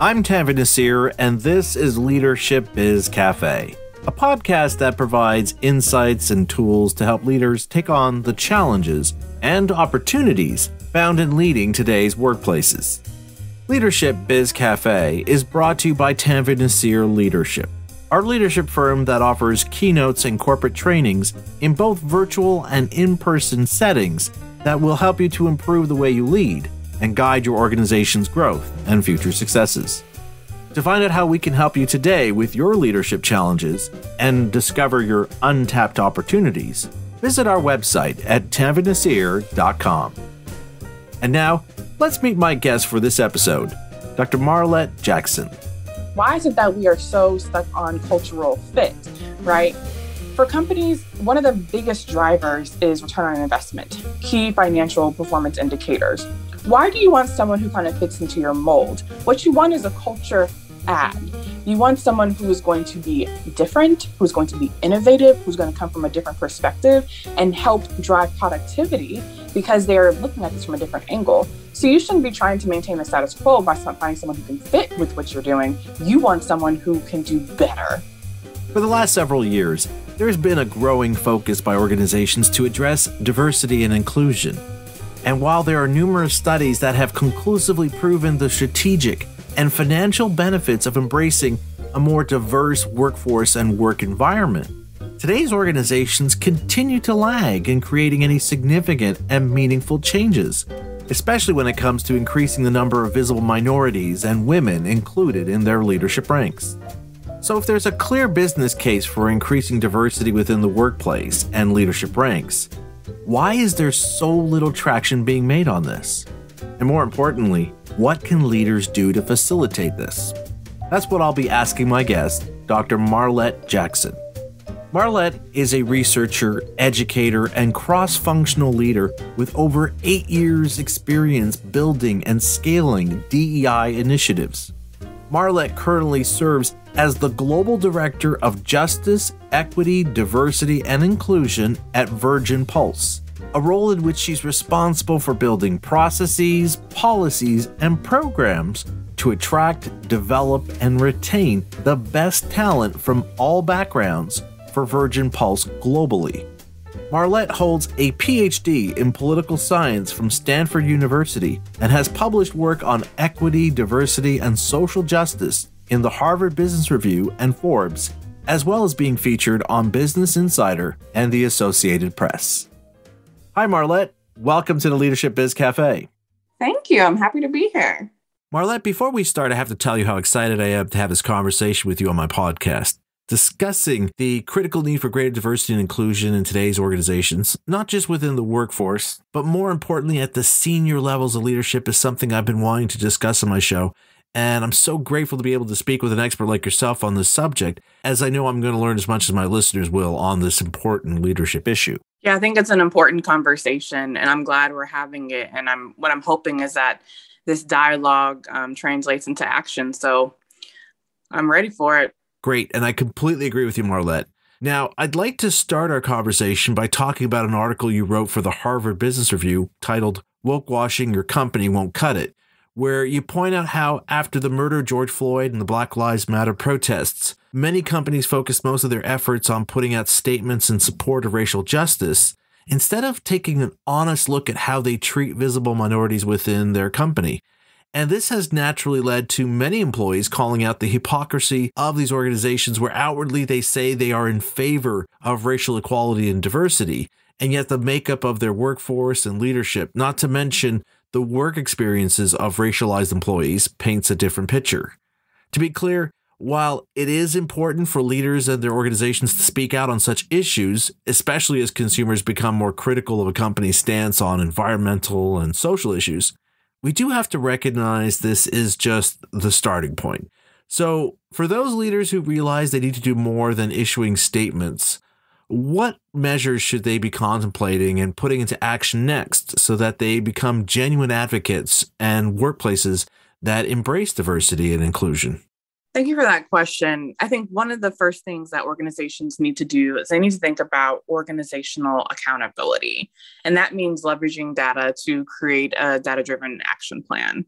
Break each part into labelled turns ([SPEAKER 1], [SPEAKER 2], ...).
[SPEAKER 1] I'm Tanvir Nasir, and this is Leadership Biz Cafe, a podcast that provides insights and tools to help leaders take on the challenges and opportunities found in leading today's workplaces. Leadership Biz Cafe is brought to you by Tanvir Nasir Leadership, our leadership firm that offers keynotes and corporate trainings in both virtual and in-person settings that will help you to improve the way you lead and guide your organization's growth and future successes. To find out how we can help you today with your leadership challenges and discover your untapped opportunities, visit our website at tanvirnasir.com. And now, let's meet my guest for this episode, Dr. Marlette Jackson.
[SPEAKER 2] Why is it that we are so stuck on cultural fit, right? For companies, one of the biggest drivers is return on investment, key financial performance indicators. Why do you want someone who kind of fits into your mold? What you want is a culture add. You want someone who is going to be different, who's going to be innovative, who's going to come from a different perspective and help drive productivity because they're looking at this from a different angle. So you shouldn't be trying to maintain the status quo by finding someone who can fit with what you're doing. You want someone who can do better.
[SPEAKER 1] For the last several years, there's been a growing focus by organizations to address diversity and inclusion. And while there are numerous studies that have conclusively proven the strategic and financial benefits of embracing a more diverse workforce and work environment, today's organizations continue to lag in creating any significant and meaningful changes, especially when it comes to increasing the number of visible minorities and women included in their leadership ranks. So if there's a clear business case for increasing diversity within the workplace and leadership ranks, why is there so little traction being made on this? And more importantly, what can leaders do to facilitate this? That's what I'll be asking my guest, Dr. Marlette Jackson. Marlette is a researcher, educator, and cross-functional leader with over 8 years' experience building and scaling DEI initiatives. Marlette currently serves as the Global Director of Justice, Equity, Diversity, and Inclusion at Virgin Pulse, a role in which she's responsible for building processes, policies, and programs to attract, develop, and retain the best talent from all backgrounds for Virgin Pulse globally. Marlette holds a PhD in political science from Stanford University and has published work on equity, diversity, and social justice in the Harvard Business Review and Forbes, as well as being featured on Business Insider and the Associated Press. Hi, Marlette. Welcome to the Leadership Biz Cafe.
[SPEAKER 2] Thank you. I'm happy to be here.
[SPEAKER 1] Marlette, before we start, I have to tell you how excited I am to have this conversation with you on my podcast, discussing the critical need for greater diversity and inclusion in today's organizations, not just within the workforce, but more importantly at the senior levels of leadership is something I've been wanting to discuss on my show. And I'm so grateful to be able to speak with an expert like yourself on this subject, as I know I'm going to learn as much as my listeners will on this important leadership issue.
[SPEAKER 2] Yeah, I think it's an important conversation, and I'm glad we're having it. And what I'm hoping is that this dialogue translates into action. So I'm ready for it.
[SPEAKER 1] Great. And I completely agree with you, Marlette. Now, I'd like to start our conversation by talking about an article you wrote for the Harvard Business Review titled "Woke Washing Your Company Won't Cut It," where you point out how after the murder of George Floyd and the Black Lives Matter protests, many companies focused most of their efforts on putting out statements in support of racial justice, instead of taking an honest look at how they treat visible minorities within their company. And this has naturally led to many employees calling out the hypocrisy of these organizations where outwardly they say they are in favor of racial equality and diversity, and yet the makeup of their workforce and leadership, not to mention the work experiences of racialized employees, paints a different picture. To be clear, while it is important for leaders and their organizations to speak out on such issues, especially as consumers become more critical of a company's stance on environmental and social issues, we do have to recognize this is just the starting point. So for those leaders who realize they need to do more than issuing statements, what measures should they be contemplating and putting into action next so that they become genuine advocates and workplaces that embrace diversity and inclusion?
[SPEAKER 2] Thank you for that question. I think one of the first things that organizations need to do is they need to think about organizational accountability. And that means leveraging data to create a data-driven action plan.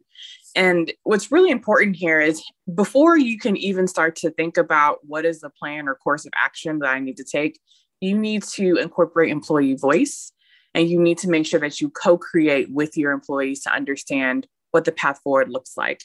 [SPEAKER 2] And what's really important here is before you can even start to think about what is the plan or course of action that I need to take, you need to incorporate employee voice, and you need to make sure that you co-create with your employees to understand what the path forward looks like.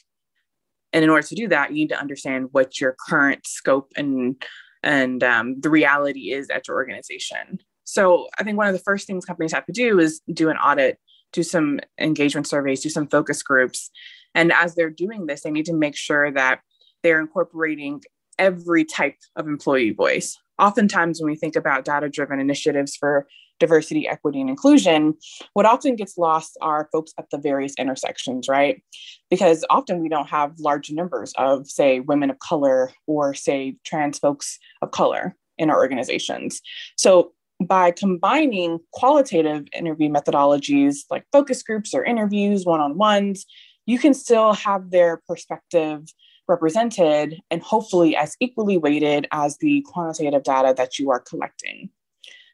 [SPEAKER 2] And in order to do that, you need to understand what your current scope and the reality is at your organization. So I think one of the first things companies have to do is do an audit, do some engagement surveys, do some focus groups. And as they're doing this, they need to make sure that they're incorporating every type of employee voice. Oftentimes, when we think about data-driven initiatives for diversity, equity, and inclusion, what often gets lost are folks at the various intersections, right? Because often we don't have large numbers of, say, women of color or, say, trans folks of color in our organizations. So by combining qualitative interview methodologies like focus groups or interviews, one-on-ones, you can still have their perspective represented and hopefully as equally weighted as the quantitative data that you are collecting.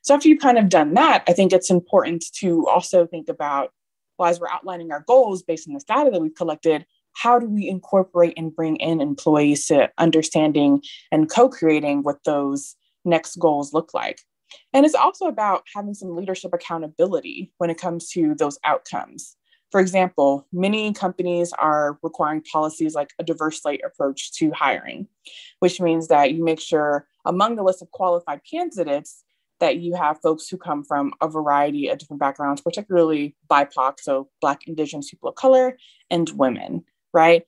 [SPEAKER 2] So after you've kind of done that, I think it's important to also think about, well, as we're outlining our goals based on this data that we've collected, how do we incorporate and bring in employees to understanding and co-creating what those next goals look like? And it's also about having some leadership accountability when it comes to those outcomes. For example, many companies are requiring policies like a diverse slate approach to hiring, which means that you make sure among the list of qualified candidates that you have folks who come from a variety of different backgrounds, particularly BIPOC, so Black, Indigenous people of color, and women, right?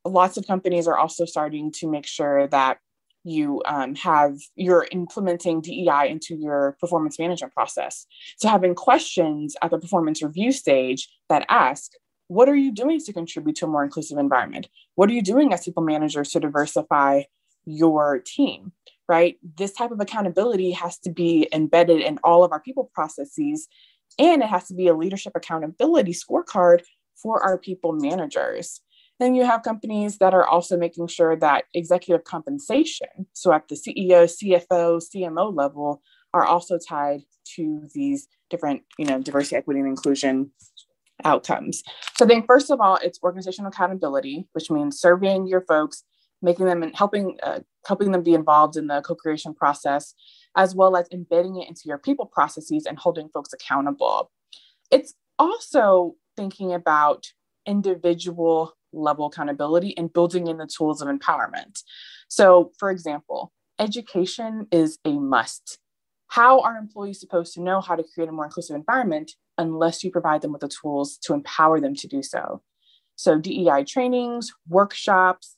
[SPEAKER 2] Lots of companies are also starting to make sure that you're implementing DEI into your performance management process. So having questions at the performance review stage that ask, what are you doing to contribute to a more inclusive environment? What are you doing as people managers to diversify your team, right? This type of accountability has to be embedded in all of our people processes, and it has to be a leadership accountability scorecard for our people managers. Then you have companies that are also making sure that executive compensation, so at the CEO, CFO, CMO level, are also tied to these different, diversity, equity, and inclusion outcomes. So I think, first of all, it's organizational accountability, which means surveying your folks, making them and helping them be involved in the co-creation process, as well as embedding it into your people processes and holding folks accountable. It's also thinking about individual level accountability and building in the tools of empowerment. So, for example, education is a must. How are employees supposed to know how to create a more inclusive environment unless you provide them with the tools to empower them to do so? So DEI trainings, workshops,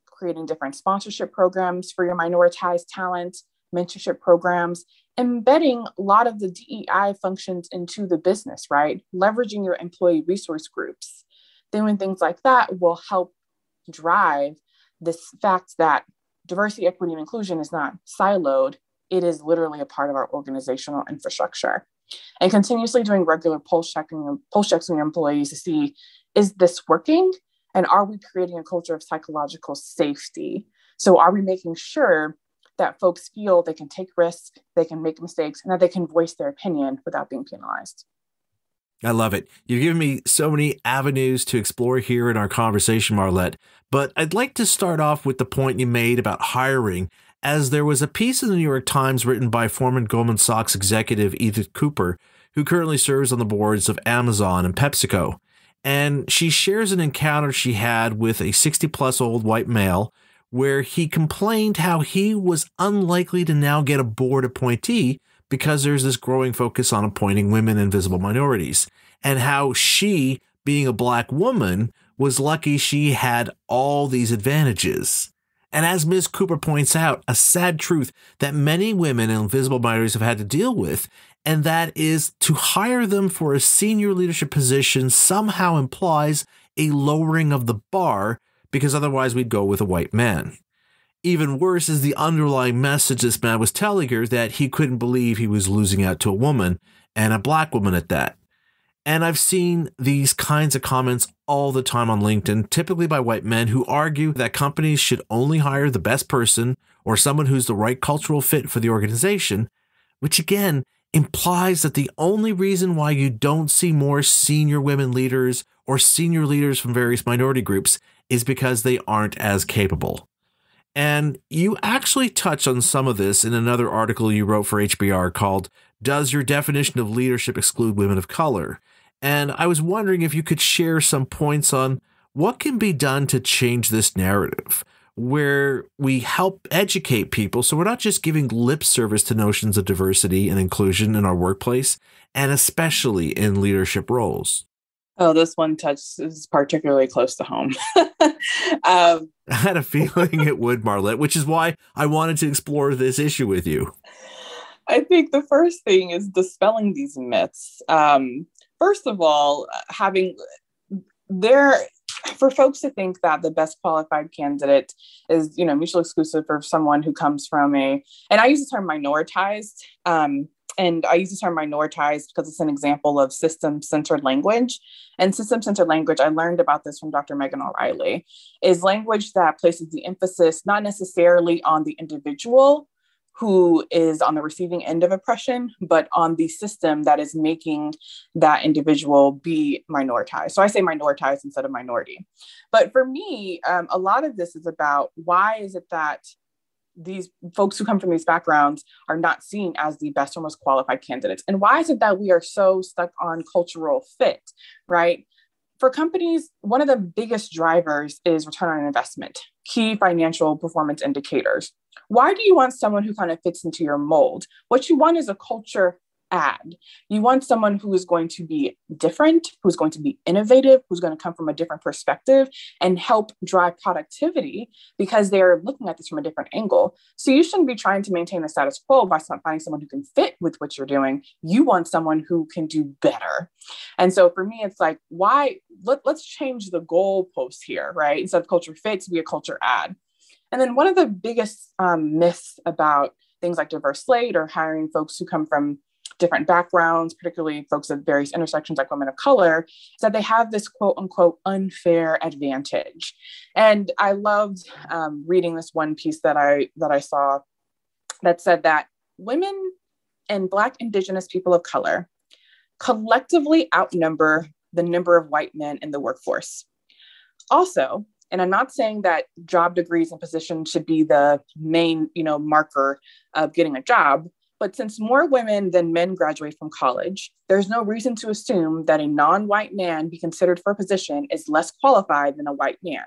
[SPEAKER 2] creating different sponsorship programs for your minoritized talent, mentorship programs, embedding a lot of the DEI functions into the business, right? Leveraging your employee resource groups. Doing things like that will help drive this fact that diversity, equity, and inclusion is not siloed. It is literally a part of our organizational infrastructure. And continuously doing regular pulse checks on your employees to see, is this working? And are we creating a culture of psychological safety? So are we making sure that folks feel they can take risks, they can make mistakes, and that they can voice their opinion without being penalized?
[SPEAKER 1] I love it. You've given me so many avenues to explore here in our conversation, Marlette, but I'd like to start off with the point you made about hiring, as there was a piece in the New York Times written by former Goldman Sachs executive Edith Cooper, who currently serves on the boards of Amazon and PepsiCo. And she shares an encounter she had with a 60-plus old white male where he complained how he was unlikely to now get a board appointee because there's this growing focus on appointing women and visible minorities, and how she, being a Black woman, was lucky she had all these advantages. And as Ms. Cooper points out, a sad truth that many women and visible minorities have had to deal with, and that is to hire them for a senior leadership position somehow implies a lowering of the bar, because otherwise we'd go with a white man. Even worse is the underlying message this man was telling her, that he couldn't believe he was losing out to a woman, and a Black woman at that. And I've seen these kinds of comments all the time on LinkedIn, typically by white men who argue that companies should only hire the best person or someone who's the right cultural fit for the organization, which again implies that the only reason why you don't see more senior women leaders or senior leaders from various minority groups is because they aren't as capable. And you actually touch on some of this in another article you wrote for HBR called "Does Your Definition of Leadership Exclude Women of Color?" And I was wondering if you could share some points on what can be done to change this narrative, where we help educate people so we're not just giving lip service to notions of diversity and inclusion in our workplace, and especially in leadership roles.
[SPEAKER 2] Oh, this one touches particularly close to home.
[SPEAKER 1] I had a feeling it would, Marlette, which is why I wanted to explore this issue with you.
[SPEAKER 2] I think the first thing is dispelling these myths. First of all, for folks to think that the best qualified candidate is, mutually exclusive for someone who comes from and I use the term minoritized, and I use the term minoritized because it's an example of system-centered language. And system-centered language, I learned about this from Dr. Megan O'Reilly, is language that places the emphasis not necessarily on the individual who is on the receiving end of oppression, but on the system that is making that individual be minoritized. So I say minoritized instead of minority. But for me, a lot of this is about why is it that these folks who come from these backgrounds are not seen as the best or most qualified candidates? And why is it that we are so stuck on cultural fit, right? For companies, one of the biggest drivers is return on investment, key financial performance indicators. Why do you want someone who kind of fits into your mold? What you want is a culture add. You want someone who is going to be different, who's going to be innovative, who's going to come from a different perspective and help drive productivity because they're looking at this from a different angle. So you shouldn't be trying to maintain the status quo by finding someone who can fit with what you're doing. You want someone who can do better. And so for me, it's like, let's change the goalpost here, right? Instead of culture fit to be a culture add. And then one of the biggest myths about things like diverse slate or hiring folks who come from different backgrounds, particularly folks of various intersections like women of color, is that they have this quote unquote unfair advantage. And I loved reading this one piece that I saw that said that women and Black, Indigenous people of color collectively outnumber the number of white men in the workforce. Also, and I'm not saying that job degrees and positions should be the main, marker of getting a job, but since more women than men graduate from college, there's no reason to assume that a non-white man be considered for a position is less qualified than a white man,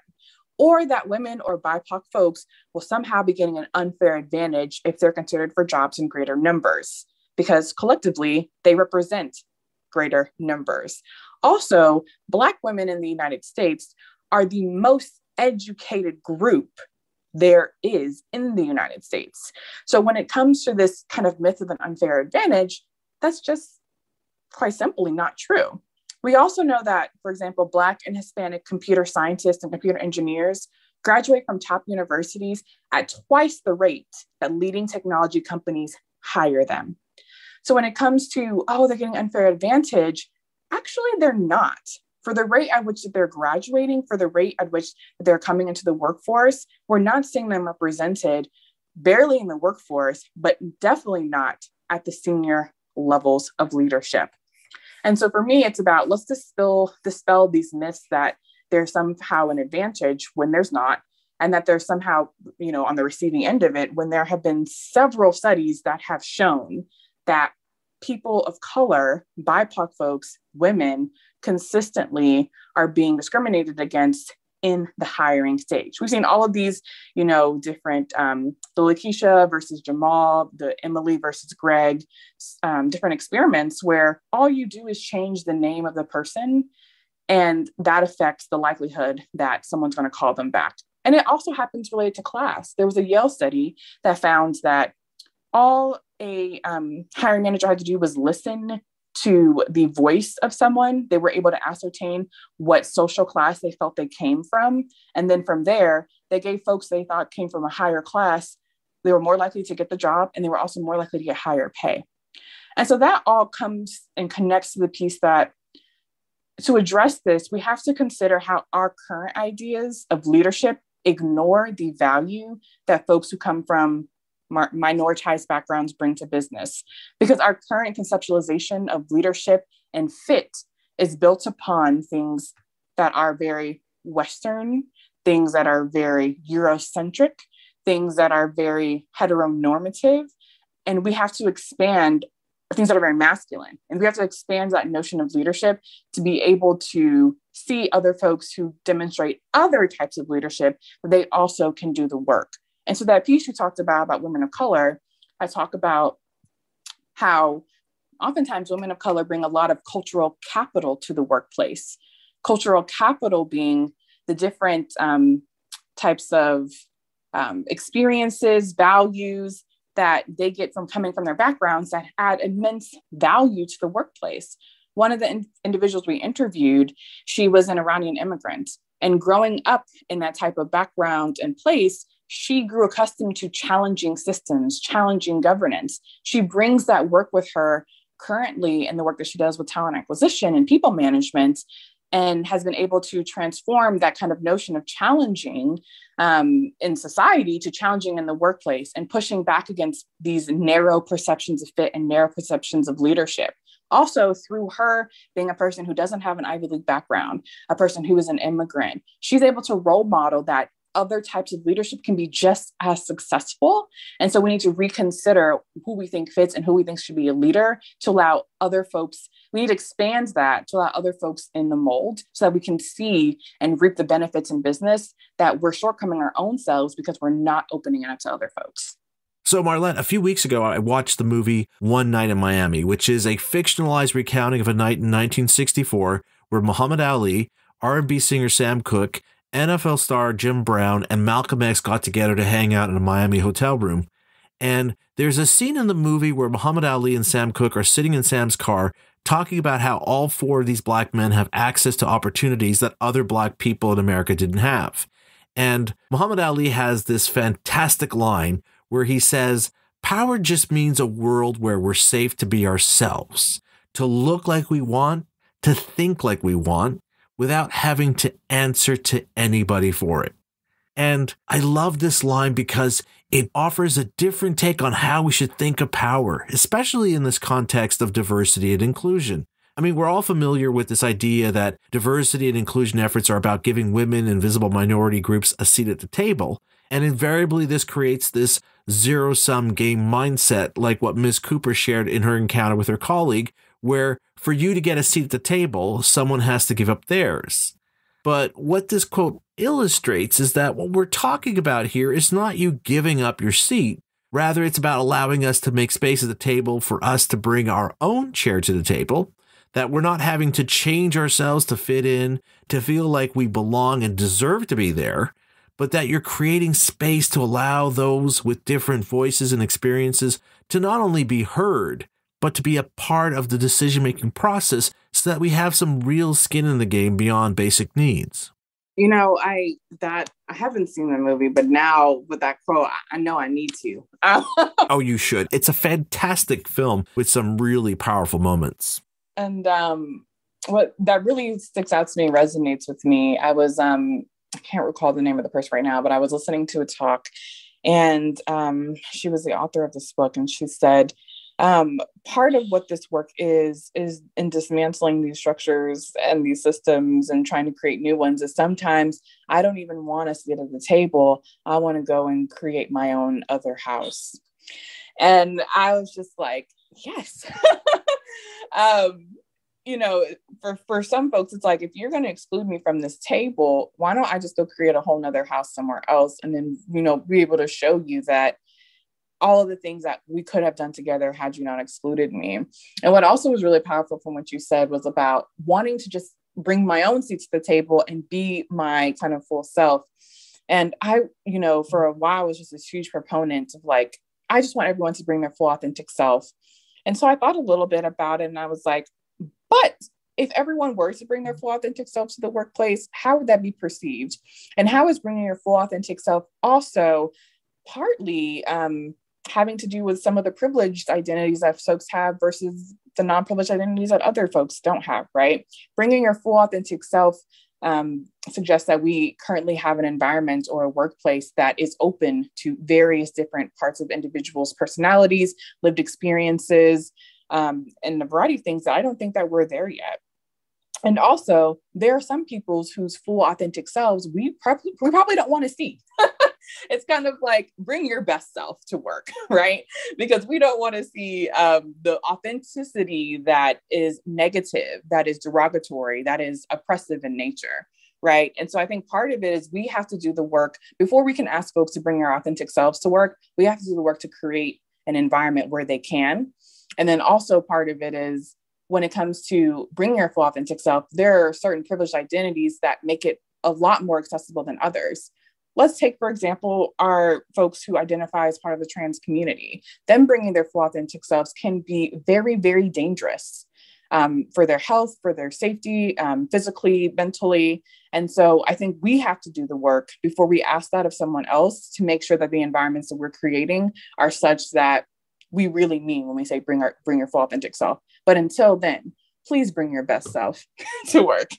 [SPEAKER 2] or that women or BIPOC folks will somehow be getting an unfair advantage if they're considered for jobs in greater numbers, because collectively they represent greater numbers. Also, Black women in the United States are the most educated group there is in the United States. So when it comes to this kind of myth of an unfair advantage, that's just quite simply not true. We also know that, for example, Black and Hispanic computer scientists and computer engineers graduate from top universities at twice the rate that leading technology companies hire them. So when it comes to, they're getting unfair advantage, actually they're not. For the rate at which they're graduating, for the rate at which they're coming into the workforce, we're not seeing them represented barely in the workforce, but definitely not at the senior levels of leadership. And so for me, it's about, let's dispel these myths that there's somehow an advantage when there's not, and that there's somehow, on the receiving end of it, when there have been several studies that have shown that people of color, BIPOC folks, women, consistently are being discriminated against in the hiring stage. We've seen all of these, different, the Lakeisha versus Jamal, the Emily versus Greg, different experiments where all you do is change the name of the person, and that affects the likelihood that someone's going to call them back. And it also happens related to class. There was a Yale study that found that all a hiring manager had to do was listen to the voice of someone. They were able to ascertain what social class they felt they came from. And then from there, they gave folks they thought came from a higher class, they were more likely to get the job, and they were also more likely to get higher pay. And so that all comes and connects to the piece that to address this, we have to consider how our current ideas of leadership ignore the value that folks who come from minoritized backgrounds bring to business, because our current conceptualization of leadership and fit is built upon things that are very Western, things that are very Eurocentric, things that are very heteronormative. And we have to expand things that are very masculine. And we have to expand that notion of leadership to be able to see other folks who demonstrate other types of leadership, but they also can do the work. And so that piece you talked about women of color, I talk about how oftentimes women of color bring a lot of cultural capital to the workplace. Cultural capital being the different types of experiences, values that they get from coming from their backgrounds that add immense value to the workplace. One of the individuals we interviewed, she was an Iranian immigrant, and growing up in that type of background and place, she grew accustomed to challenging systems, challenging governance. She brings that work with her currently in the work that she does with talent acquisition and people management, and has been able to transform that kind of notion of challenging in society to challenging in the workplace and pushing back against these narrow perceptions of fit and narrow perceptions of leadership. Also, through her being a person who doesn't have an Ivy League background, a person who is an immigrant, she's able to role model that other types of leadership can be just as successful. And so we need to reconsider who we think fits and who we think should be a leader to allow other folks, we need to expand that to allow other folks in the mold so that we can see and reap the benefits in business that we're shortcoming our own selves because we're not opening it up to other folks.
[SPEAKER 1] So Marlette, a few weeks ago, I watched the movie One Night in Miami, which is a fictionalized recounting of a night in 1964 where Muhammad Ali, R&B singer Sam Cooke, NFL star Jim Brown, and Malcolm X got together to hang out in a Miami hotel room. And there's a scene in the movie where Muhammad Ali and Sam Cooke are sitting in Sam's car talking about how all four of these black men have access to opportunities that other black people in America didn't have. And Muhammad Ali has this fantastic line where he says, "Power just means a world where we're safe to be ourselves, to look like we want, to think like we want, without having to answer to anybody for it." And I love this line because it offers a different take on how we should think of power, especially in this context of diversity and inclusion. I mean, we're all familiar with this idea that diversity and inclusion efforts are about giving women and visible minority groups a seat at the table. And invariably, this creates this zero-sum game mindset, like what Ms. Cooper shared in her encounter with her colleague, where for you to get a seat at the table, someone has to give up theirs. But what this quote illustrates is that what we're talking about here is not you giving up your seat. Rather, it's about allowing us to make space at the table for us to bring our own chair to the table, that we're not having to change ourselves to fit in, to feel like we belong and deserve to be there, but that you're creating space to allow those with different voices and experiences to not only be heard, but to be a part of the decision-making process so that we have some real skin in the game beyond basic needs.
[SPEAKER 2] You know, I haven't seen the movie, but now with that quote, I know I need to.
[SPEAKER 1] Oh, you should. It's a fantastic film with some really powerful moments.
[SPEAKER 2] And what that really sticks out to me, resonates with me. I was, I can't recall the name of the person right now, but I was listening to a talk, and she was the author of this book, and she said, part of what this work is in dismantling these structures and these systems and trying to create new ones, is sometimes I don't even want to sit at the table. I want to go and create my own other house. And I was just like, yes. You know, for some folks, it's like, if you're going to exclude me from this table, why don't I just go create a whole nother house somewhere else? And then, you know, be able to show you that all of the things that we could have done together had you not excluded me. And what also was really powerful from what you said was about wanting to just bring my own seat to the table and be my kind of full self. And I, you know, for a while was just this huge proponent of like, I just want everyone to bring their full authentic self. And so I thought a little bit about it, and I was like, but if everyone were to bring their full authentic self to the workplace, how would that be perceived? And how is bringing your full authentic self also partly having to do with some of the privileged identities that folks have versus the non-privileged identities that other folks don't have, right? Bringing your full authentic self suggests that we currently have an environment or a workplace that is open to various different parts of individuals' personalities, lived experiences, and a variety of things that I don't think that we're there yet. And also, there are some people whose full authentic selves we probably don't want to see. It's kind of like, bring your best self to work, right? Because we don't want to see the authenticity that is negative, that is derogatory, that is oppressive in nature, right? And so I think part of it is we have to do the work before we can ask folks to bring their authentic selves to work. We have to do the work to create an environment where they can. And then also part of it is, when it comes to bringing your full authentic self, there are certain privileged identities that make it a lot more accessible than others. Let's take, for example, our folks who identify as part of the trans community. Them bringing their full authentic selves can be very, very dangerous for their health, for their safety, physically, mentally. And so I think we have to do the work before we ask that of someone else to make sure that the environments that we're creating are such that we really mean when we say bring your full authentic self. But until then, please bring your best self to work.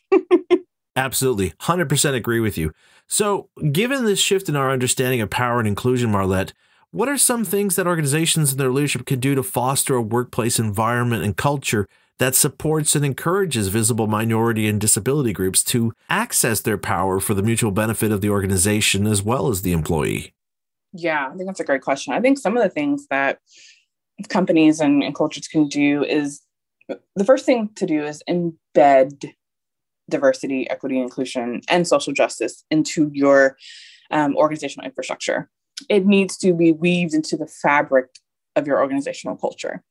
[SPEAKER 1] Absolutely. 100% agree with you. So given this shift in our understanding of power and inclusion, Marlette, what are some things that organizations and their leadership can do to foster a workplace environment and culture that supports and encourages visible minority and disability groups to access their power for the mutual benefit of the organization as well as the employee?
[SPEAKER 2] Yeah, I think that's a great question. I think some of the things that companies and cultures can do is, the first thing to do is embed diversity, equity, inclusion, and social justice into your organizational infrastructure. It needs to be weaved into the fabric of your organizational culture.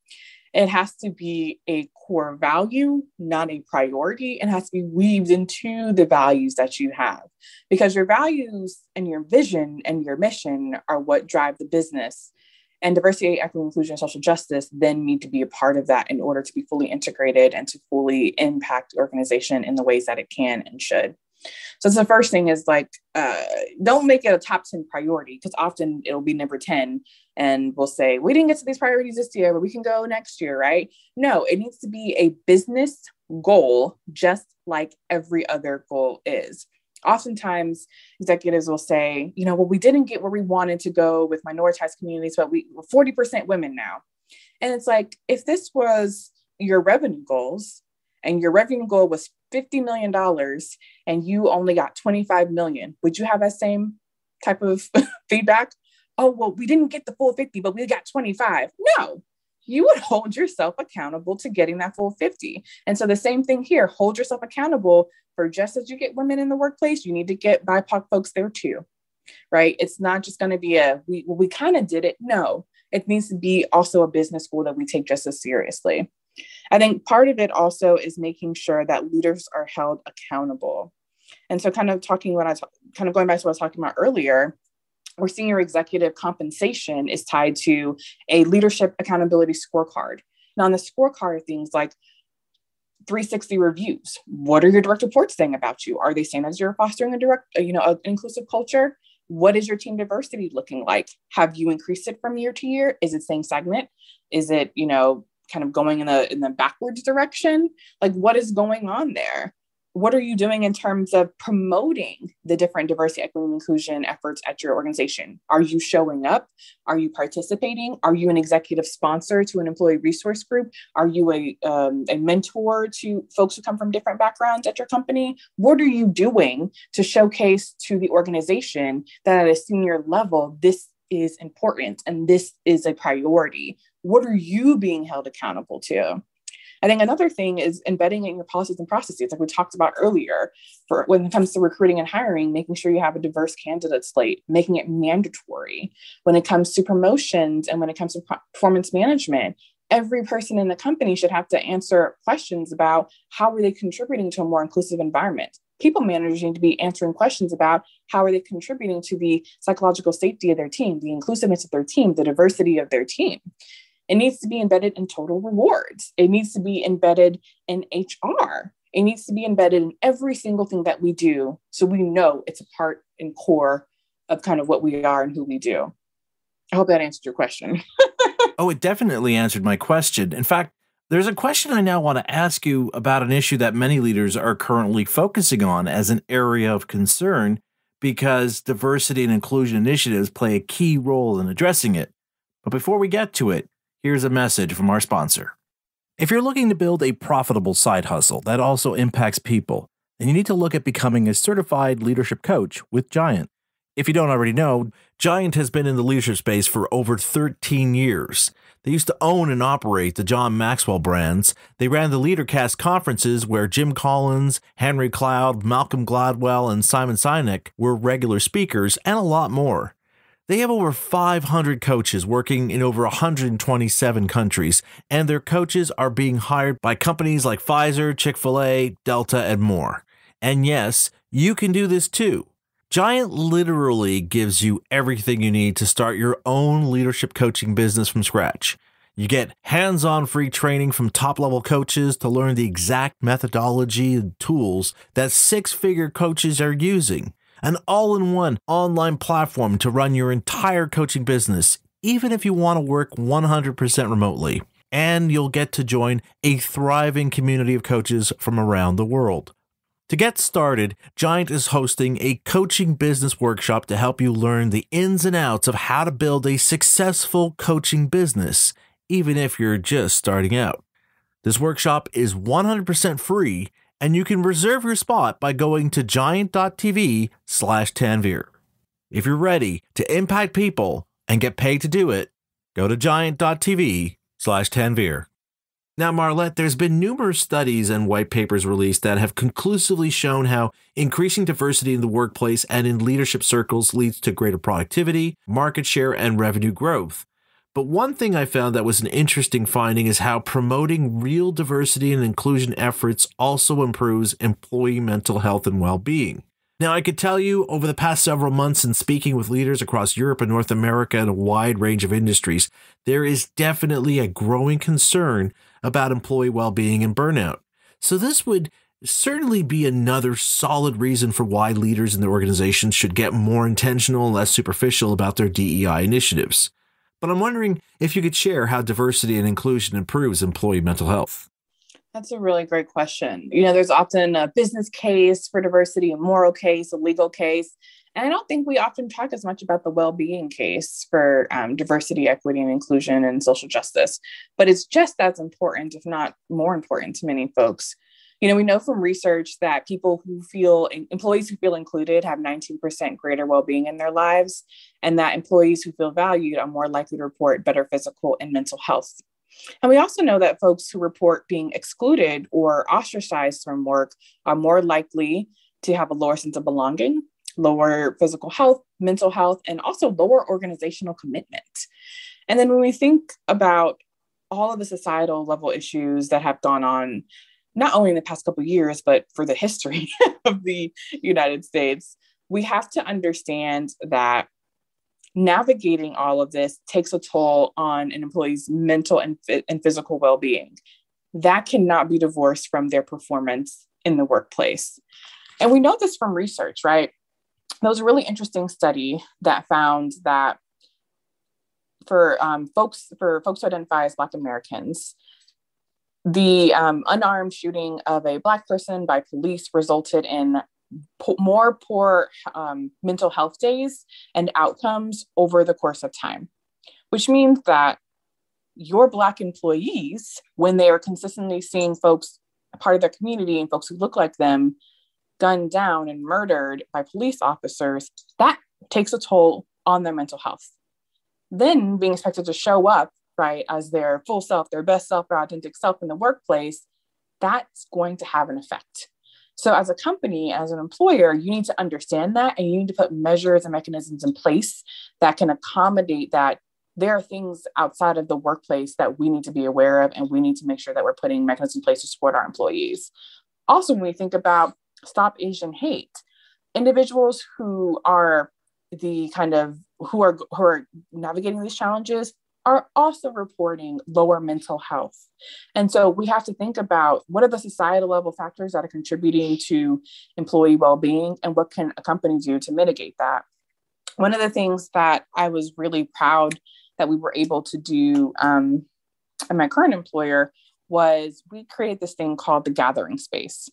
[SPEAKER 2] It has to be a core value, not a priority. It has to be weaved into the values that you have, because your values and your vision and your mission are what drive the business. And diversity, equity, inclusion, and social justice then need to be a part of that in order to be fully integrated and to fully impact the organization in the ways that it can and should. So the first thing is like, don't make it a top 10 priority, because often it'll be number 10 and we'll say, we didn't get to these priorities this year, but we can go next year, right? No, it needs to be a business goal, just like every other goal is. Oftentimes executives will say, well, we didn't get where we wanted to go with minoritized communities, but we're 40% women now. And it's like, if this was your revenue goals and your revenue goal was $50 million and you only got 25 million, would you have that same type of feedback? Oh, well, we didn't get the full 50, but we got 25. No, you would hold yourself accountable to getting that full 50. And so the same thing here, hold yourself accountable for, just as you get women in the workplace, you need to get BIPOC folks there too, right? It's not just going to be we kind of did it. No, it needs to be also a business goal that we take just as seriously. I think part of it also is making sure that leaders are held accountable. And so going back to what I was talking about earlier, where senior executive compensation is tied to a leadership accountability scorecard. Now, on the scorecard, things like 360 reviews. What are your direct reports saying about you? Are they saying as you're fostering an inclusive culture? What is your team diversity looking like? Have you increased it from year to year? Is it staying stagnant? Is it, kind of going in the backwards direction? Like, what is going on there? What are you doing in terms of promoting the different diversity, equity, and inclusion efforts at your organization? Are you showing up? Are you participating? Are you an executive sponsor to an employee resource group? Are you a mentor to folks who come from different backgrounds at your company? What are you doing to showcase to the organization that at a senior level, this is important and this is a priority? What are you being held accountable to? I think another thing is embedding it in your policies and processes, like we talked about earlier, for when it comes to recruiting and hiring, making sure you have a diverse candidate slate, making it mandatory. When it comes to promotions and when it comes to performance management, every person in the company should have to answer questions about how are they contributing to a more inclusive environment. People managers need to be answering questions about how are they contributing to the psychological safety of their team, the inclusiveness of their team, the diversity of their team. It needs to be embedded in total rewards. It needs to be embedded in HR. It needs to be embedded in every single thing that we do, so we know it's a part and core of kind of what we are and who we do. I hope that answered your question.
[SPEAKER 1] Oh, it definitely answered my question. In fact, there's a question I now want to ask you about an issue that many leaders are currently focusing on as an area of concern, because diversity and inclusion initiatives play a key role in addressing it. But before we get to it, here's a message from our sponsor. If you're looking to build a profitable side hustle that also impacts people, then you need to look at becoming a certified leadership coach with Giant. If you don't already know, Giant has been in the leadership space for over 13 years. They used to own and operate the John Maxwell brands. They ran the LeaderCast conferences where Jim Collins, Henry Cloud, Malcolm Gladwell, and Simon Sinek were regular speakers, and a lot more. They have over 500 coaches working in over 127 countries, and their coaches are being hired by companies like Pfizer, Chick-fil-A, Delta, and more. And yes, you can do this too. Giant literally gives you everything you need to start your own leadership coaching business from scratch. You get hands-on free training from top-level coaches to learn the exact methodology and tools that six-figure coaches are using. An all-in-one online platform to run your entire coaching business, even if you want to work 100% remotely. And you'll get to join a thriving community of coaches from around the world. To get started, Giant is hosting a coaching business workshop to help you learn the ins and outs of how to build a successful coaching business, even if you're just starting out. This workshop is 100% free, and you can reserve your spot by going to giant.tv/Tanvir. If you're ready to impact people and get paid to do it, go to giant.tv/Tanvir. Now, Marlette, there's been numerous studies and white papers released that have conclusively shown how increasing diversity in the workplace and in leadership circles leads to greater productivity, market share, and revenue growth. But one thing I found that was an interesting finding is how promoting real diversity and inclusion efforts also improves employee mental health and well-being. Now, I could tell you over the past several months in speaking with leaders across Europe and North America and a wide range of industries, there is definitely a growing concern about employee well-being and burnout. So this would certainly be another solid reason for why leaders in the organizations should get more intentional and less superficial about their DEI initiatives. But I'm wondering if you could share how diversity and inclusion improves employee mental health.
[SPEAKER 2] That's a really great question. You know, there's often a business case for diversity, a moral case, a legal case. And I don't think we often talk as much about the well-being case for diversity, equity, and inclusion and social justice. But it's just as important, if not more important to many folks. You know, we know from research that employees who feel included have 19% greater well-being in their lives, and that employees who feel valued are more likely to report better physical and mental health. And we also know that folks who report being excluded or ostracized from work are more likely to have a lower sense of belonging, lower physical health, mental health, and also lower organizational commitment. And then when we think about all of the societal level issues that have gone on, not only in the past couple of years, but for the history of the United States, we have to understand that navigating all of this takes a toll on an employee's mental and physical well-being. That cannot be divorced from their performance in the workplace. And we know this from research, right? There was a really interesting study that found that for folks who identify as Black Americans, the unarmed shooting of a Black person by police resulted in more poor mental health days and outcomes over the course of time, which means that your Black employees, when they are consistently seeing folks a part of their community and folks who look like them gunned down and murdered by police officers, that takes a toll on their mental health. Then being expected to show up, right, as their full self, their best self, their authentic self in the workplace, that's going to have an effect. So as a company, as an employer, you need to understand that, and you need to put measures and mechanisms in place that can accommodate that. There are things outside of the workplace that we need to be aware of, and we need to make sure that we're putting mechanisms in place to support our employees. Also, when we think about Stop Asian Hate, individuals who are who are navigating these challenges are also reporting lower mental health. And so we have to think about what are the societal level factors that are contributing to employee well-being, and what can a company do to mitigate that. One of the things that I was really proud that we were able to do at my current employer was we created this thing called the Gathering Space.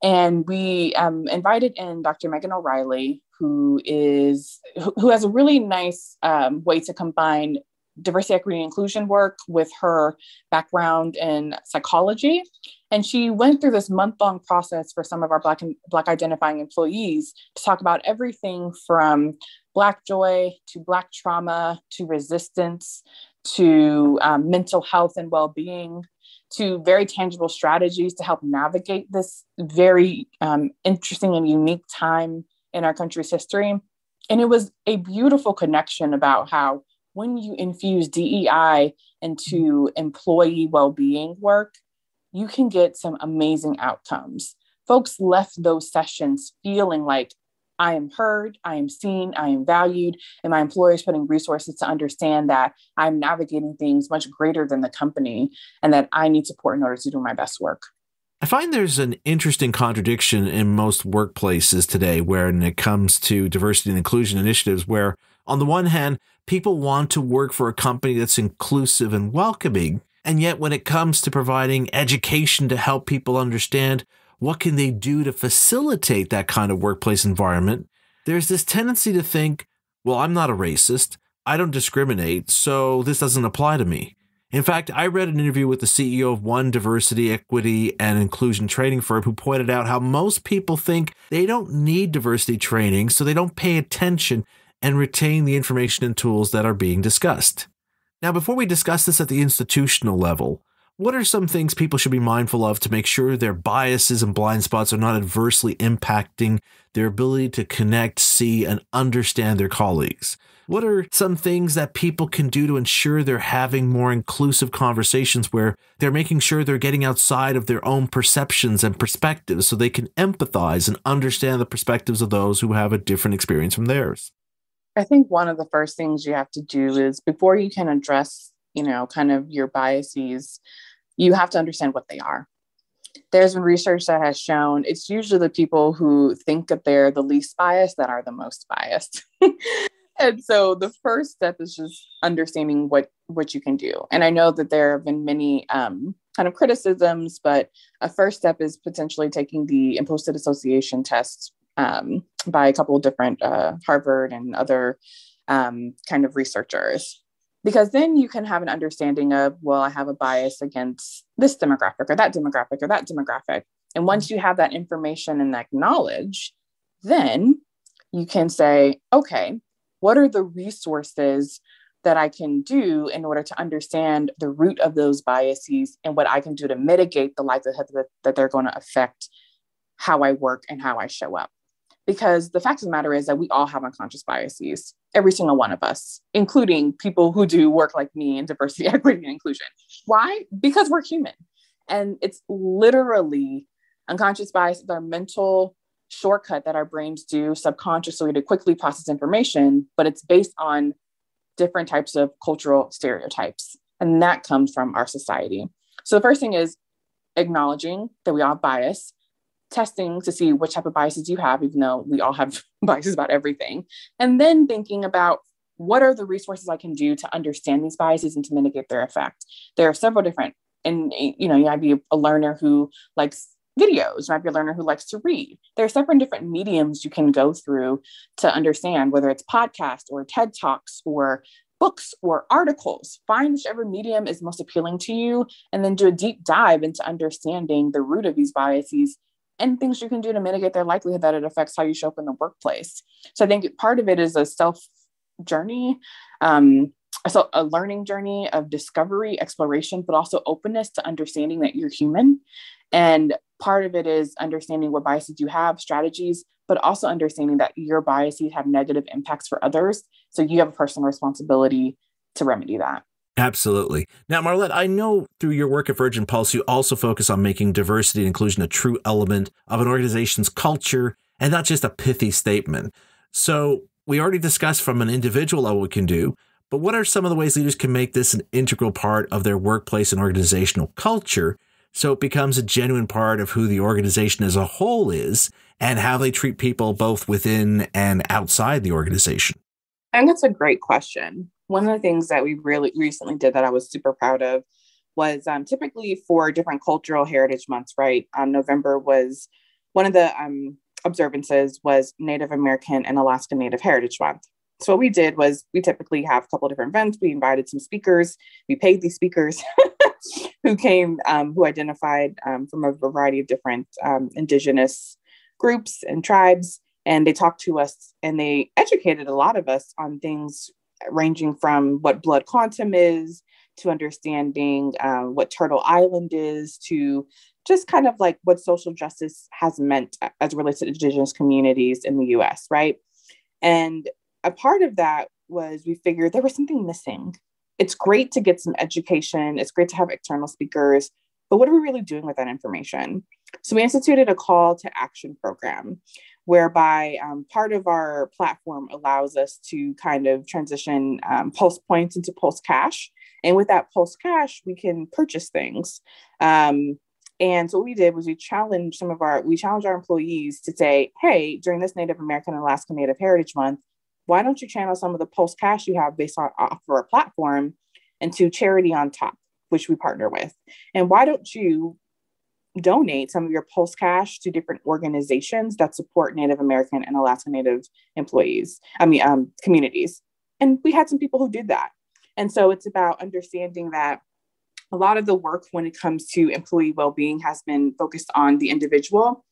[SPEAKER 2] And we invited in Dr. Megan O'Reilly, who has a really nice way to combine diversity, equity, and inclusion work with her background in psychology. And she went through this month-long process for some of our Black identifying employees to talk about everything from Black joy to Black trauma to resistance to mental health and well-being to very tangible strategies to help navigate this very interesting and unique time in our country's history. And it was a beautiful connection about how when you infuse DEI into employee well-being work, you can get some amazing outcomes. Folks left those sessions feeling like I am heard, I am seen, I am valued, and my employer is putting resources to understand that I'm navigating things much greater than the company and that I need support in order to do my best work.
[SPEAKER 1] I find there's an interesting contradiction in most workplaces today when it comes to diversity and inclusion initiatives, where on the one hand, people want to work for a company that's inclusive and welcoming. And yet when it comes to providing education to help people understand what can they do to facilitate that kind of workplace environment, there's this tendency to think, well, I'm not a racist. I don't discriminate, so this doesn't apply to me. In fact, I read an interview with the CEO of one diversity, equity, and inclusion training firm who pointed out how most people think they don't need diversity training, so they don't pay attention and retain the information and tools that are being discussed. Now, before we discuss this at the institutional level, what are some things people should be mindful of to make sure their biases and blind spots are not adversely impacting their ability to connect, see, and understand their colleagues? What are some things that people can do to ensure they're having more inclusive conversations where they're making sure they're getting outside of their own perceptions and perspectives so they can empathize and understand the perspectives of those who have a different experience from theirs?
[SPEAKER 2] I think one of the first things you have to do is before you can address, kind of your biases, you have to understand what they are. There's been research that has shown it's usually the people who think that they're the least biased that are the most biased. And so the first step is just understanding what you can do. And I know that there have been many kind of criticisms, but a first step is potentially taking the implicit association test by a couple of different Harvard and other kind of researchers. Because then you can have an understanding of, well, I have a bias against this demographic or that demographic or that demographic. And once you have that information and that knowledge, then you can say, okay, what are the resources that I can do in order to understand the root of those biases and what I can do to mitigate the likelihood that they're going to affect how I work and how I show up? Because the fact of the matter is that we all have unconscious biases, every single one of us, including people who do work like me in diversity, equity, and inclusion. Why? Because we're human. And it's literally unconscious bias is our mental shortcut that our brains do subconsciously to quickly process information, but it's based on different types of cultural stereotypes. And that comes from our society. So the first thing is acknowledging that we all have bias, testing to see which type of biases you have, even though we all have biases about everything. And then thinking about what are the resources I can do to understand these biases and to mitigate their effect. There are several different, and you might be a learner who likes videos, you might be a learner who likes to read. There are several different mediums you can go through to understand, whether it's podcasts or TED Talks or books or articles. Find whichever medium is most appealing to you, and then do a deep dive into understanding the root of these biases and things you can do to mitigate their likelihood that it affects how you show up in the workplace. So I think part of it is a self journey, a learning journey of discovery, exploration, but also openness to understanding that you're human. And part of it is understanding what biases you have, strategies, but also understanding that your biases have negative impacts for others. So you have a personal responsibility to remedy that.
[SPEAKER 1] Absolutely. Now, Marlette, I know through your work at Virgin Pulse, you also focus on making diversity and inclusion a true element of an organization's culture and not just a pithy statement. So we already discussed from an individual level what we can do, but what are some of the ways leaders can make this an integral part of their workplace and organizational culture so it becomes a genuine part of who the organization as a whole is and how they treat people both within and outside the organization?
[SPEAKER 2] I think that's a great question. One of the things that we really recently did that I was super proud of was typically for different cultural heritage months, right? November was one of the observances was Native American and Alaska Native Heritage Month. So what we did was we typically have a couple of different events. We invited some speakers. We paid these speakers who came, who identified from a variety of different indigenous groups and tribes. And they talked to us and they educated a lot of us on things ranging from what blood quantum is to understanding what Turtle Island is, to just kind of like what social justice has meant as it relates to indigenous communities in the US, right? And a part of that was we figured there was something missing. It's great to get some education. It's great to have external speakers, but what are we really doing with that information? So we instituted a call to action program whereby part of our platform allows us to kind of transition Pulse points into Pulse cash. And with that Pulse cash, we can purchase things. And so what we did was we challenged our employees to say, hey, during this Native American and Alaska Native Heritage Month, why don't you channel some of the Pulse cash you have based on off of our platform into Charity on Top, which we partner with? And why don't you donate some of your Pulse cash to different organizations that support Native American and Alaska Native communities? And we had some people who did that. And so it's about understanding that a lot of the work when it comes to employee well-being has been focused on the individual,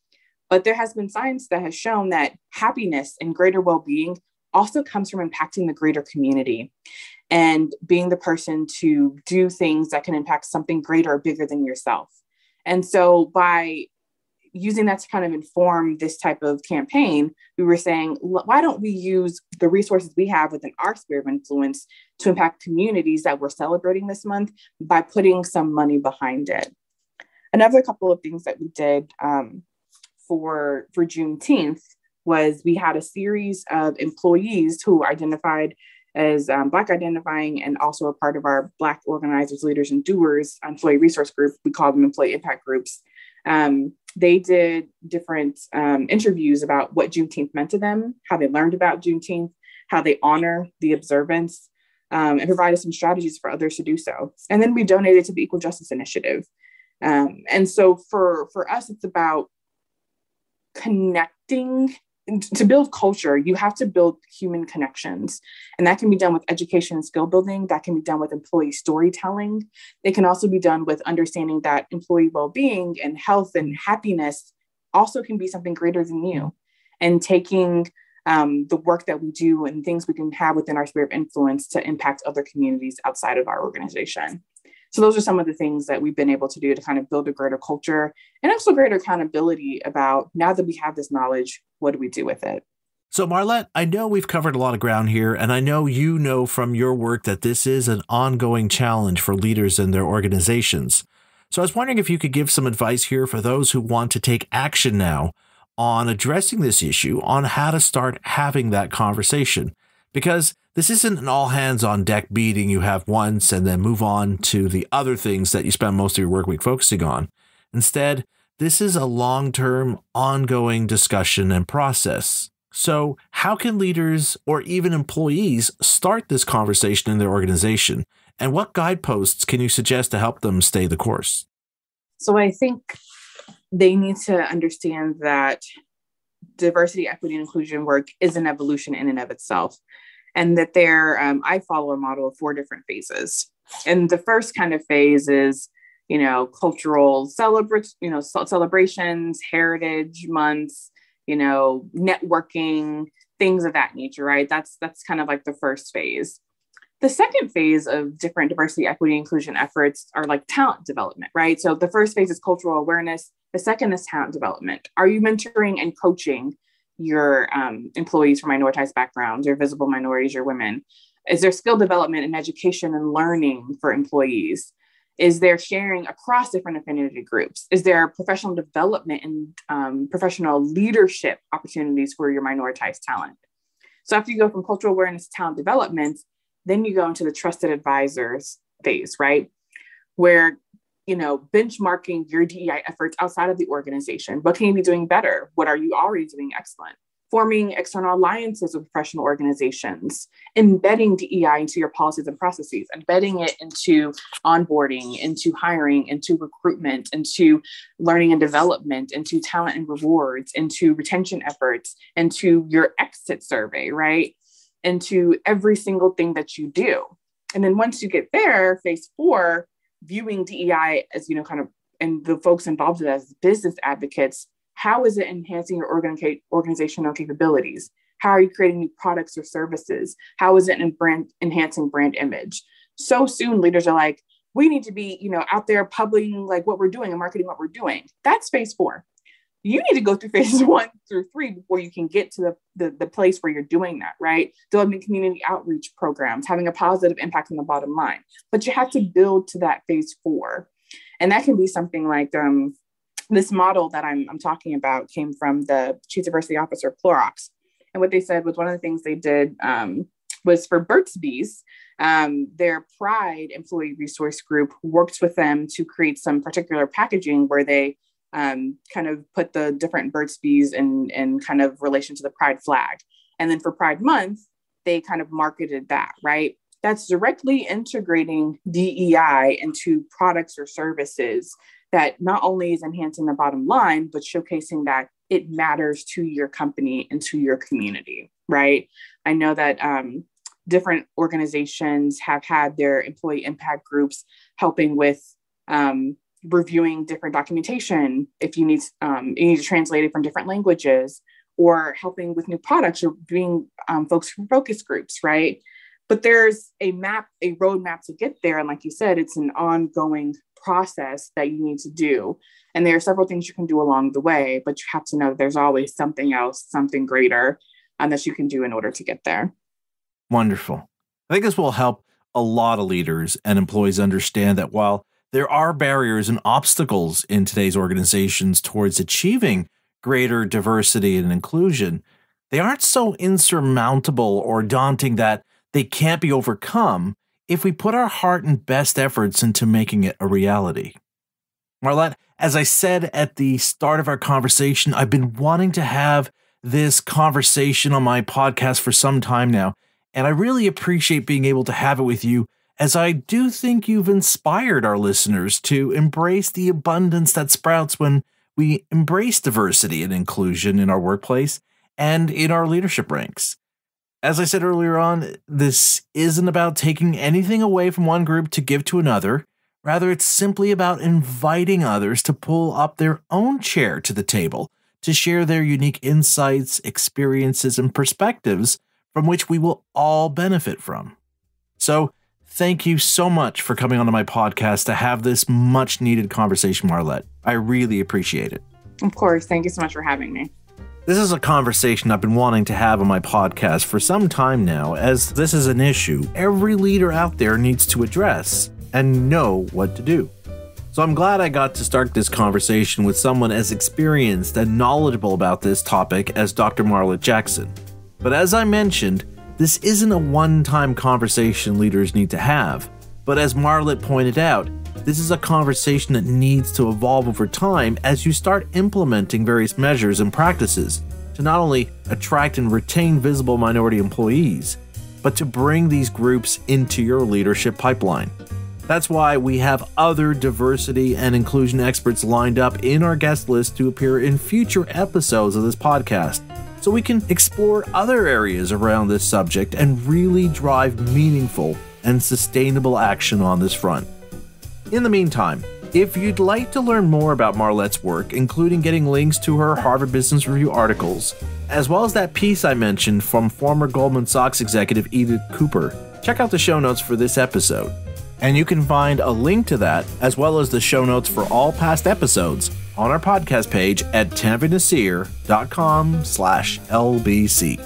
[SPEAKER 2] but there has been science that has shown that happiness and greater well-being also comes from impacting the greater community and being the person to do things that can impact something greater or bigger than yourself. And so by using that to kind of inform this type of campaign, we were saying, why don't we use the resources we have within our sphere of influence to impact communities that we're celebrating this month by putting some money behind it? Another couple of things that we did for Juneteenth was we had a series of employees who identified as Black identifying and also a part of our Black organizers, leaders, and doers employee resource group. We call them employee impact groups. They did different interviews about what Juneteenth meant to them, how they learned about Juneteenth, how they honor the observance, and provided some strategies for others to do so. And then we donated to the Equal Justice Initiative. And so for us, it's about connecting. To build culture, you have to build human connections. And that can be done with education and skill building. That can be done with employee storytelling. It can also be done with understanding that employee well-being and health and happiness also can be something greater than you. And taking the work that we do and things we can have within our sphere of influence to impact other communities outside of our organization. So those are some of the things that we've been able to do to kind of build a greater culture and also greater accountability about, now that we have this knowledge, what do we do with it?
[SPEAKER 1] So Marlette, I know we've covered a lot of ground here, and I know you know from your work that this is an ongoing challenge for leaders and their organizations. So I was wondering if you could give some advice here for those who want to take action now on addressing this issue, on how to start having that conversation. Because this isn't an all hands on deck meeting you have once and then move on to the other things that you spend most of your work week focusing on. Instead, this is a long-term, ongoing discussion and process. So how can leaders or even employees start this conversation in their organization? And what guideposts can you suggest to help them stay the course?
[SPEAKER 2] So I think they need to understand that diversity, equity, and inclusion work is an evolution in and of itself. And that I follow a model of 4 different phases. And the first kind of phase is, cultural celebrations, heritage months, networking, things of that nature, right? That's kind of like the first phase. The second phase of different diversity, equity, inclusion efforts are like talent development, right? So the first phase is cultural awareness. The second is talent development. Are you mentoring and coaching your employees from minoritized backgrounds, your visible minorities, your women? Is there skill development and education and learning for employees? Is there sharing across different affinity groups? Is there professional development and professional leadership opportunities for your minoritized talent? So after you go from cultural awareness to talent development, then you go into the trusted advisors phase, right? Where benchmarking your DEI efforts outside of the organization. What can you be doing better? What are you already doing excellent? Forming external alliances with professional organizations, embedding DEI into your policies and processes, embedding it into onboarding, into hiring, into recruitment, into learning and development, into talent and rewards, into retention efforts, into your exit survey, right? into every single thing that you do. And then once you get there, phase 4, viewing DEI as, kind of, and the folks involved in it as business advocates, how is it enhancing your organizational capabilities? How are you creating new products or services? How is it enhancing brand image? So soon leaders are like, we need to be, out there publishing like what we're doing and marketing what we're doing. That's phase 4. You need to go through phases 1 through 3 before you can get to the place where you're doing that, right? Developing community outreach programs, having a positive impact on the bottom line. But you have to build to that phase 4. And that can be something like this model that I'm talking about came from the Chief Diversity Officer of Clorox. And what they said was one of the things they did was for Burt's Bees, their Pride employee resource group worked with them to create some particular packaging where they kind of put the different Burt's Bees in kind of relation to the Pride flag. And then for Pride Month, they kind of marketed that, right? That's directly integrating DEI into products or services that not only is enhancing the bottom line, but showcasing that it matters to your company and to your community, right? I know that different organizations have had their employee impact groups helping with reviewing different documentation if you need to translate it from different languages, or helping with new products, or being folks from focus groups, right? But there's a roadmap to get there. And like you said, it's an ongoing process that you need to do. And there are several things you can do along the way, but you have to know that there's always something else, something greater that you can do in order to get there.
[SPEAKER 1] Wonderful. I think this will help a lot of leaders and employees understand that while there are barriers and obstacles in today's organizations towards achieving greater diversity and inclusion, they aren't so insurmountable or daunting that they can't be overcome if we put our heart and best efforts into making it a reality. Marlette, as I said at the start of our conversation, I've been wanting to have this conversation on my podcast for some time now, and I really appreciate being able to have it with you, as I do think you've inspired our listeners to embrace the abundance that sprouts when we embrace diversity and inclusion in our workplace and in our leadership ranks. As I said earlier on, this isn't about taking anything away from one group to give to another. Rather, it's simply about inviting others to pull up their own chair to the table to share their unique insights, experiences, and perspectives from which we will all benefit from. So, thank you so much for coming onto my podcast to have this much-needed conversation, Marlette. I really appreciate it.
[SPEAKER 2] Of course. Thank you so much for having me.
[SPEAKER 1] This is a conversation I've been wanting to have on my podcast for some time now, as this is an issue every leader out there needs to address and know what to do. So I'm glad I got to start this conversation with someone as experienced and knowledgeable about this topic as Dr. Marlette Jackson. But as I mentioned, this isn't a one-time conversation leaders need to have. But as Marlette pointed out, this is a conversation that needs to evolve over time as you start implementing various measures and practices to not only attract and retain visible minority employees, but to bring these groups into your leadership pipeline. That's why we have other diversity and inclusion experts lined up in our guest list to appear in future episodes of this podcast, so we can explore other areas around this subject and really drive meaningful and sustainable action on this front. In the meantime, if you'd like to learn more about Marlette's work, including getting links to her Harvard Business Review articles, as well as that piece I mentioned from former Goldman Sachs executive Edith Cooper, check out the show notes for this episode. And you can find a link to that, as well as the show notes for all past episodes, on our podcast page at tanvinasir.com/LBC.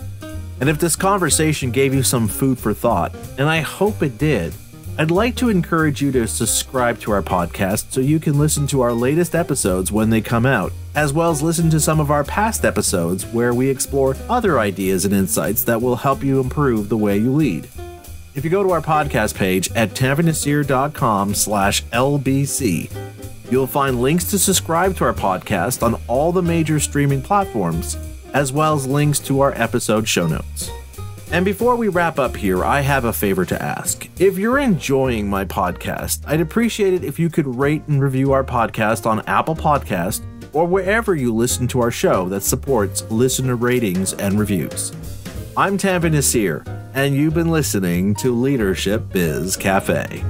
[SPEAKER 1] And if this conversation gave you some food for thought, and I hope it did, I'd like to encourage you to subscribe to our podcast so you can listen to our latest episodes when they come out, as well as listen to some of our past episodes where we explore other ideas and insights that will help you improve the way you lead. If you go to our podcast page at tanvinasir.com/LBC, you'll find links to subscribe to our podcast on all the major streaming platforms, as well as links to our episode show notes. And before we wrap up here, I have a favor to ask. If you're enjoying my podcast, I'd appreciate it if you could rate and review our podcast on Apple Podcast or wherever you listen to our show that supports listener ratings and reviews. I'm Tampa Nasir, and you've been listening to Leadership Biz Cafe.